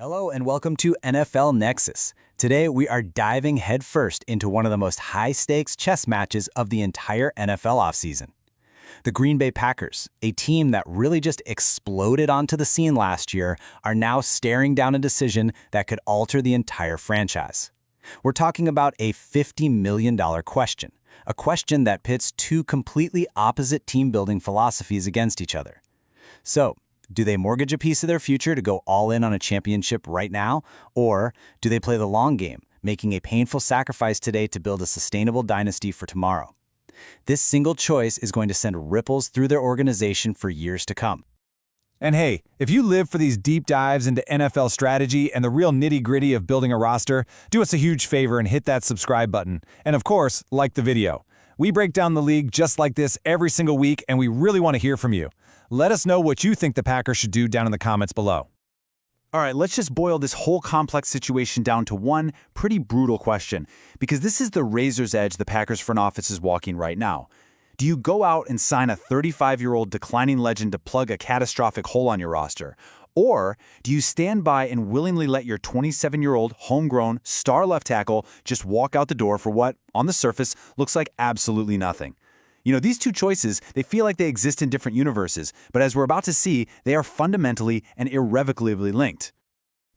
Hello and welcome to NFL Nexus. Today we are diving headfirst into one of the most high-stakes chess matches of the entire NFL offseason. The Green Bay Packers, a team that really just exploded onto the scene last year, are now staring down a decision that could alter the entire franchise. We're talking about a $50 million question, a question that pits two completely opposite team-building philosophies against each other. So, do they mortgage a piece of their future to go all in on a championship right now? Or do they play the long game, making a painful sacrifice today to build a sustainable dynasty for tomorrow? This single choice is going to send ripples through their organization for years to come. And hey, if you live for these deep dives into NFL strategy and the real nitty-gritty of building a roster, do us a huge favor and hit that subscribe button. And of course, like the video. We break down the league just like this every single week, and we really want to hear from you. Let us know what you think the Packers should do down in the comments below. All right, let's just boil this whole complex situation down to one pretty brutal question, because this is the razor's edge the Packers front office is walking right now. Do you go out and sign a 35-year-old declining legend to plug a catastrophic hole on your roster? Or do you stand by and willingly let your 27-year-old homegrown star left tackle just walk out the door for what, on the surface, looks like absolutely nothing? You know, these two choices, they feel like they exist in different universes, but as we're about to see, they are fundamentally and irrevocably linked.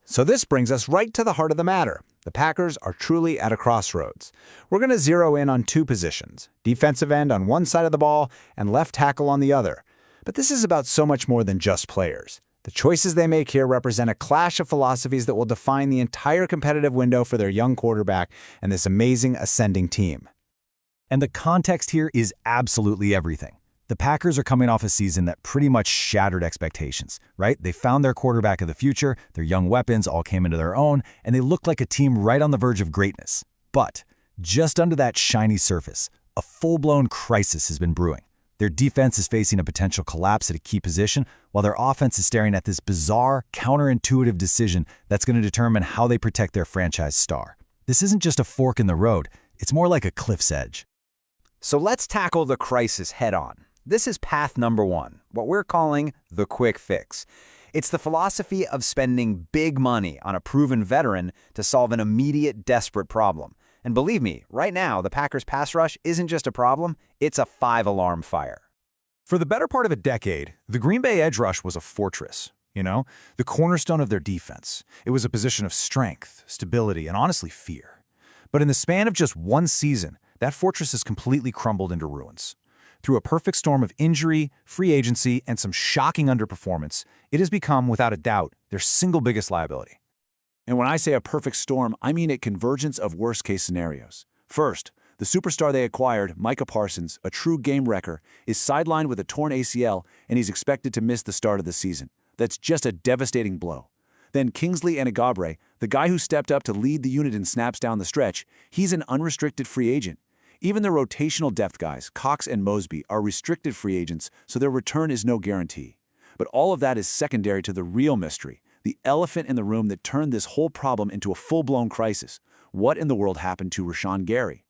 So this brings us right to the heart of the matter. The Packers are truly at a crossroads. We're going to zero in on two positions, defensive end on one side of the ball and left tackle on the other. But this is about so much more than just players. The choices they make here represent a clash of philosophies that will define the entire competitive window for their young quarterback and this amazing ascending team. And the context here is absolutely everything. The Packers are coming off a season that pretty much shattered expectations, right? They found their quarterback of the future, their young weapons all came into their own, and they looked like a team right on the verge of greatness. But just under that shiny surface, a full-blown crisis has been brewing. Their defense is facing a potential collapse at a key position, while their offense is staring at this bizarre, counterintuitive decision that's going to determine how they protect their franchise star. This isn't just a fork in the road, it's more like a cliff's edge. So let's tackle the crisis head-on. This is path number one, what we're calling the quick fix. It's the philosophy of spending big money on a proven veteran to solve an immediate, desperate problem. And believe me, right now, the Packers' pass rush isn't just a problem, it's a 5-alarm fire. For the better part of a decade, the Green Bay edge rush was a fortress, the cornerstone of their defense. It was a position of strength, stability, and honestly fear. But in the span of just one season, that fortress has completely crumbled into ruins. Through a perfect storm of injury, free agency, and some shocking underperformance, it has become, without a doubt, their single biggest liability. And when I say a perfect storm, I mean a convergence of worst-case scenarios. First, the superstar they acquired, Micah Parsons, a true game wrecker, is sidelined with a torn ACL, and he's expected to miss the start of the season. That's just a devastating blow. Then Kingsley Enagobre, the guy who stepped up to lead the unit in snaps down the stretch, he's an unrestricted free agent. Even the rotational depth guys, Cox and Mosby, are restricted free agents, so their return is no guarantee. But all of that is secondary to the real mystery, the elephant in the room that turned this whole problem into a full-blown crisis. What in the world happened to Rashawn Gary?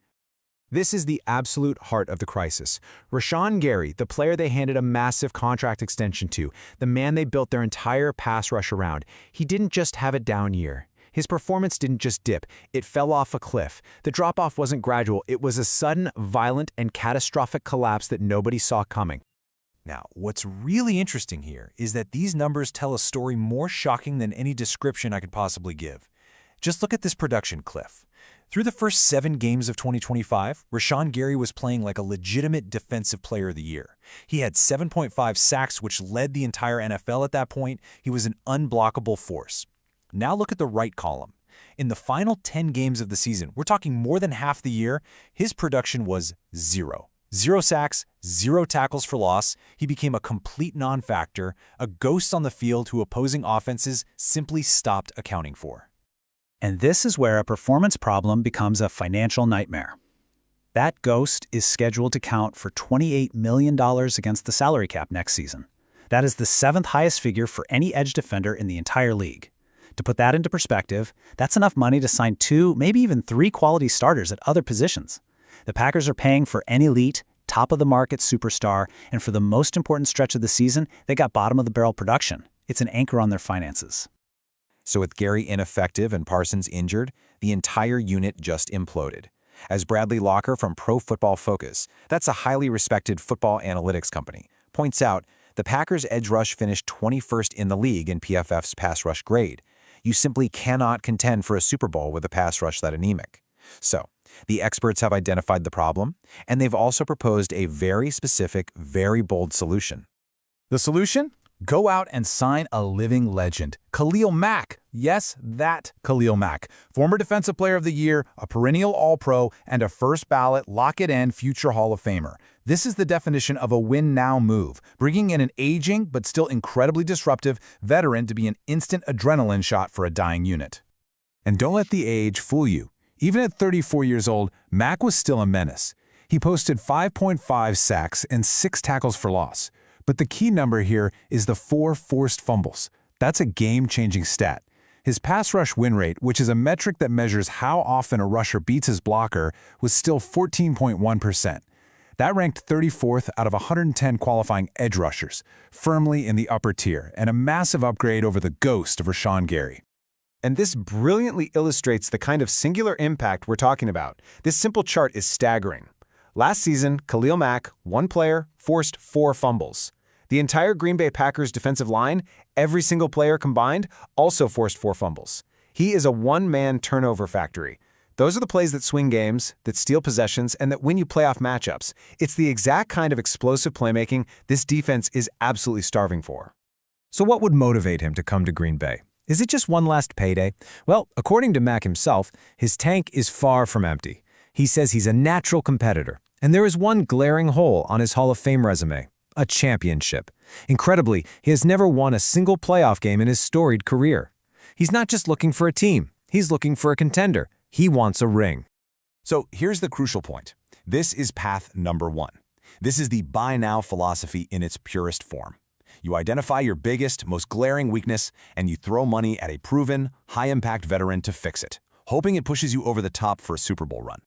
This is the absolute heart of the crisis. Rashawn Gary, the player they handed a massive contract extension to, the man they built their entire pass rush around, he didn't just have a down year. His performance didn't just dip, it fell off a cliff. The drop-off wasn't gradual, it was a sudden, violent, and catastrophic collapse that nobody saw coming. Now, what's really interesting here is that these numbers tell a story more shocking than any description I could possibly give. Just look at this production cliff. Through the first 7 games of 2025, Rashawn Gary was playing like a legitimate defensive player of the year. He had 7.5 sacks, which led the entire NFL at that point. He was an unblockable force. Now look at the right column. In the final 10 games of the season, we're talking more than half the year, his production was 0. 0 sacks, 0 tackles for loss. He became a complete non-factor, a ghost on the field who opposing offenses simply stopped accounting for. And this is where a performance problem becomes a financial nightmare. That ghost is scheduled to count for $28 million against the salary cap next season. That is the 7th highest figure for any edge defender in the entire league. To put that into perspective, that's enough money to sign 2, maybe even 3 quality starters at other positions. The Packers are paying for an elite, top-of-the-market superstar, and for the most important stretch of the season, they got bottom-of-the-barrel production. It's an anchor on their finances. So with Gary ineffective and Parsons injured, the entire unit just imploded. As Bradley Locker from Pro Football Focus, that's a highly respected football analytics company, points out, the Packers' edge rush finished 21st in the league in PFF's pass rush grade. You simply cannot contend for a Super Bowl with a pass rush that anemic. So, the experts have identified the problem, and they've also proposed a very specific, very bold solution. The solution? Go out and sign a living legend, Khalil Mack. Yes, that Khalil Mack. Former Defensive Player of the Year, a perennial All-Pro, and a first-ballot, lock-it-in future Hall of Famer. This is the definition of a win-now move, bringing in an aging but still incredibly disruptive veteran to be an instant adrenaline shot for a dying unit. And don't let the age fool you. Even at 34 years old, Mack was still a menace. He posted 5.5 sacks and 6 tackles for loss. But the key number here is the 4 forced fumbles. That's a game-changing stat. His pass rush win rate, which is a metric that measures how often a rusher beats his blocker, was still 14.1%. That ranked 34th out of 110 qualifying edge rushers, firmly in the upper tier, and a massive upgrade over the ghost of Rashawn Gary. And this brilliantly illustrates the kind of singular impact we're talking about. This simple chart is staggering. Last season, Khalil Mack, one player, forced 4 fumbles. The entire Green Bay Packers defensive line, every single player combined, also forced 4 fumbles. He is a one-man turnover factory. Those are the plays that swing games, that steal possessions, and that win you playoff matchups. It's the exact kind of explosive playmaking this defense is absolutely starving for. So what would motivate him to come to Green Bay? Is it just one last payday? Well, according to Mack himself, his tank is far from empty. He says he's a natural competitor, and there is one glaring hole on his Hall of Fame resume: a championship. Incredibly, he has never won a single playoff game in his storied career. He's not just looking for a team, he's looking for a contender. He wants a ring. So here's the crucial point. This is path number 1. This is the buy now philosophy in its purest form. You identify your biggest, most glaring weakness, and you throw money at a proven, high-impact veteran to fix it, hoping it pushes you over the top for a Super Bowl run.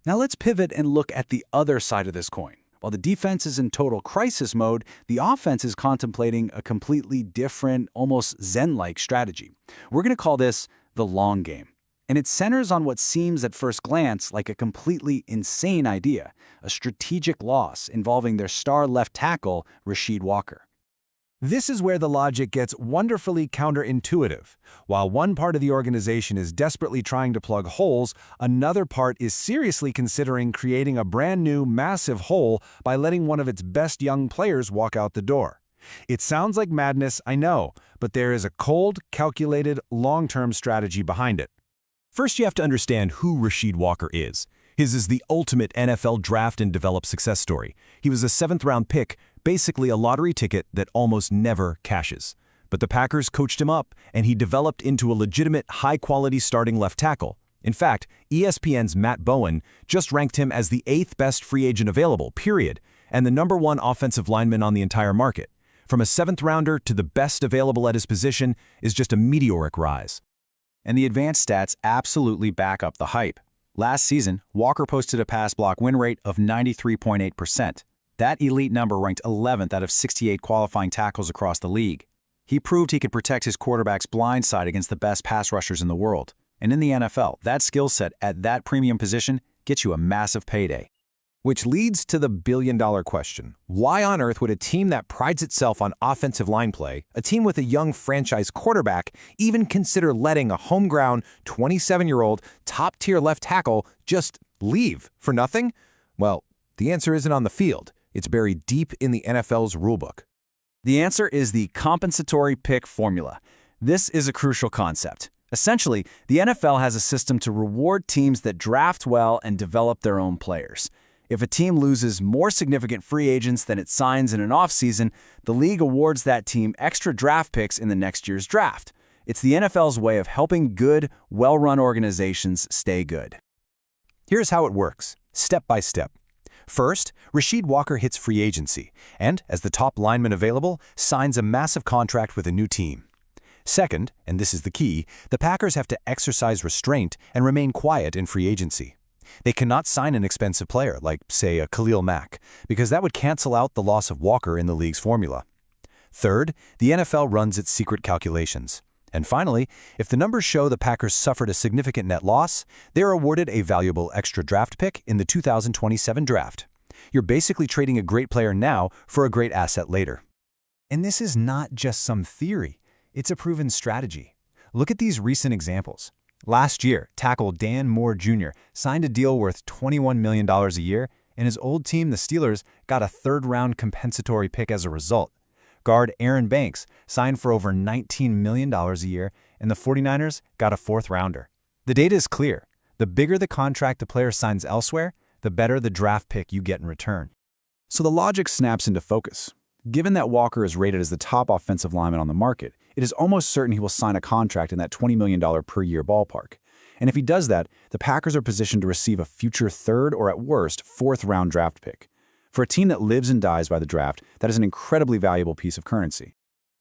Now let's pivot and look at the other side of this coin. While the defense is in total crisis mode, the offense is contemplating a completely different, almost Zen-like strategy. We're going to call this the long game. And it centers on what seems at first glance like a completely insane idea, a strategic loss involving their star left tackle, Rasheed Walker. This is where the logic gets wonderfully counterintuitive. While one part of the organization is desperately trying to plug holes, another part is seriously considering creating a brand new, massive hole by letting one of its best young players walk out the door. It sounds like madness, I know, but there is a cold, calculated, long-term strategy behind it. First, you have to understand who Rasheed Walker is. His is the ultimate NFL draft and develop success story. He was a 7th-round pick, basically a lottery ticket that almost never cashes. But the Packers coached him up, and he developed into a legitimate, high-quality starting left tackle. In fact, ESPN's Matt Bowen just ranked him as the 8th best free agent available, period, and the #1 offensive lineman on the entire market. From a 7th-rounder to the best available at his position is just a meteoric rise. And the advanced stats absolutely back up the hype. Last season, Walker posted a pass block win rate of 93.8%. That elite number ranked 11th out of 68 qualifying tackles across the league. He proved he could protect his quarterback's blind side against the best pass rushers in the world. And in the NFL, that skill set at that premium position gets you a massive payday. Which leads to the billion-dollar question. Why on earth would a team that prides itself on offensive line play, a team with a young franchise quarterback, even consider letting a homegrown 27-year-old top-tier left tackle just leave for nothing? Well, the answer isn't on the field. It's buried deep in the NFL's rulebook. The answer is the compensatory pick formula. This is a crucial concept. Essentially, the NFL has a system to reward teams that draft well and develop their own players. If a team loses more significant free agents than it signs in an offseason, the league awards that team extra draft picks in the next year's draft. It's the NFL's way of helping good, well-run organizations stay good. Here's how it works, step by step. First, Rasheed Walker hits free agency, and, as the top lineman available, signs a massive contract with a new team. Second, and this is the key, the Packers have to exercise restraint and remain quiet in free agency. They cannot sign an expensive player, like, say, a Khalil Mack, because that would cancel out the loss of Walker in the league's formula. Third, the NFL runs its secret calculations. And finally, if the numbers show the Packers suffered a significant net loss, they're awarded a valuable extra draft pick in the 2027 draft. You're basically trading a great player now for a great asset later. And this is not just some theory. It's a proven strategy. Look at these recent examples. Last year, tackle Dan Moore Jr. signed a deal worth $21 million a year, and his old team, the Steelers, got a third-round compensatory pick as a result. Guard Aaron Banks signed for over $19 million a year, and the 49ers got a fourth-rounder. The data is clear. The bigger the contract the player signs elsewhere, the better the draft pick you get in return. So the logic snaps into focus. Given that Walker is rated as the top offensive lineman on the market, it is almost certain he will sign a contract in that $20 million per year ballpark. And if he does that, the Packers are positioned to receive a future third or at worst fourth-round draft pick. For a team that lives and dies by the draft, that is an incredibly valuable piece of currency.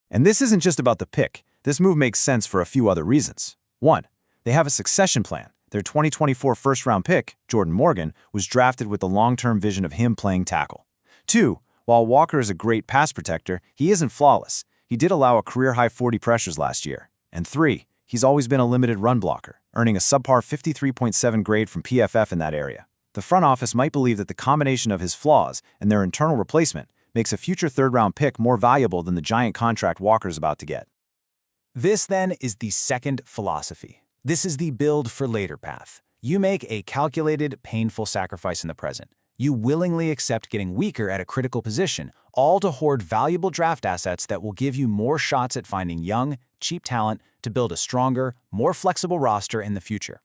And this isn't just about the pick. This move makes sense for a few other reasons. 1. They have a succession plan. Their 2024 first-round pick, Jordan Morgan, was drafted with the long-term vision of him playing tackle. 2. While Walker is a great pass protector, he isn't flawless. He did allow a career-high 40 pressures last year. And 3. He's always been a limited run blocker, earning a subpar 53.7 grade from PFF in that area. The front office might believe that the combination of his flaws and their internal replacement makes a future third-round pick more valuable than the giant contract Walker's about to get. This, then, is the second philosophy. This is the build-for-later path. You make a calculated, painful sacrifice in the present. You willingly accept getting weaker at a critical position, all to hoard valuable draft assets that will give you more shots at finding young, cheap talent to build a stronger, more flexible roster in the future.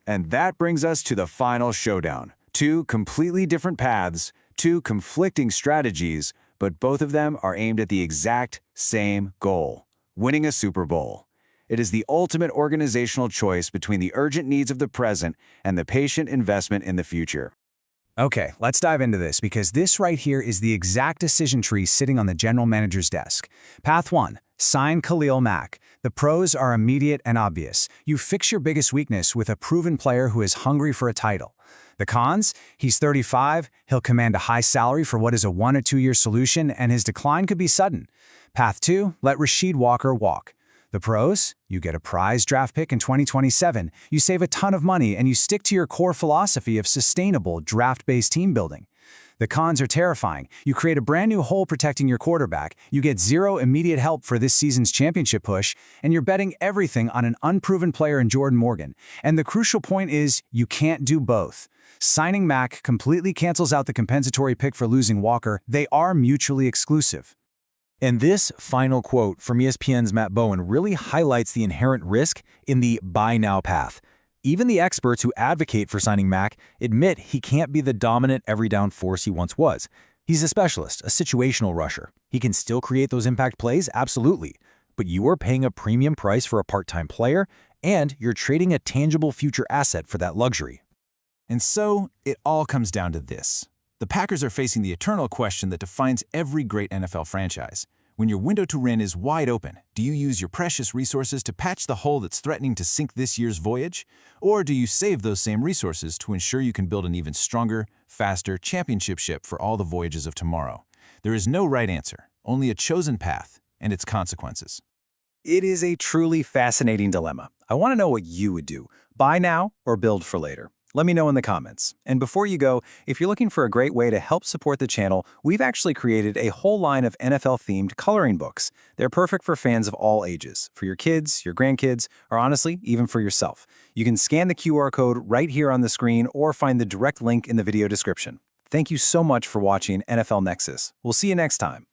And that brings us to the final showdown. Two completely different paths, two conflicting strategies, but both of them are aimed at the exact same goal: winning a Super Bowl. It is the ultimate organizational choice between the urgent needs of the present and the patient investment in the future. Okay, let's dive into this, because this right here is the exact decision tree sitting on the general manager's desk. Path 1. Sign Khalil Mack. The pros are immediate and obvious. You fix your biggest weakness with a proven player who is hungry for a title. The cons? He's 35, he'll command a high salary for what is a 1 or 2 year solution, and his decline could be sudden. Path 2. Let Rasheed Walker walk. The pros? You get a prize draft pick in 2027, you save a ton of money, and you stick to your core philosophy of sustainable, draft-based team building. The cons are terrifying. You create a brand new hole protecting your quarterback, you get zero immediate help for this season's championship push, and you're betting everything on an unproven player in Jordan Morgan. And the crucial point is, you can't do both. Signing Mack completely cancels out the compensatory pick for losing Walker. They are mutually exclusive. And this final quote from ESPN's Matt Bowen really highlights the inherent risk in the buy now path. Even the experts who advocate for signing Mack admit he can't be the dominant every down force he once was. He's a specialist, a situational rusher. He can still create those impact plays, absolutely. But you are paying a premium price for a part-time player, and you're trading a tangible future asset for that luxury. And so, it all comes down to this. The Packers are facing the eternal question that defines every great NFL franchise. When your window to win is wide open, do you use your precious resources to patch the hole that's threatening to sink this year's voyage? Or do you save those same resources to ensure you can build an even stronger, faster championship ship for all the voyages of tomorrow? There is no right answer, only a chosen path and its consequences. It is a truly fascinating dilemma. I want to know what you would do. Buy now or build for later? Let me know in the comments. And before you go, if you're looking for a great way to help support the channel, we've actually created a whole line of NFL-themed coloring books. They're perfect for fans of all ages, for your kids, your grandkids, or honestly, even for yourself. You can scan the QR code right here on the screen or find the direct link in the video description. Thank you so much for watching NFL Nexus. We'll see you next time.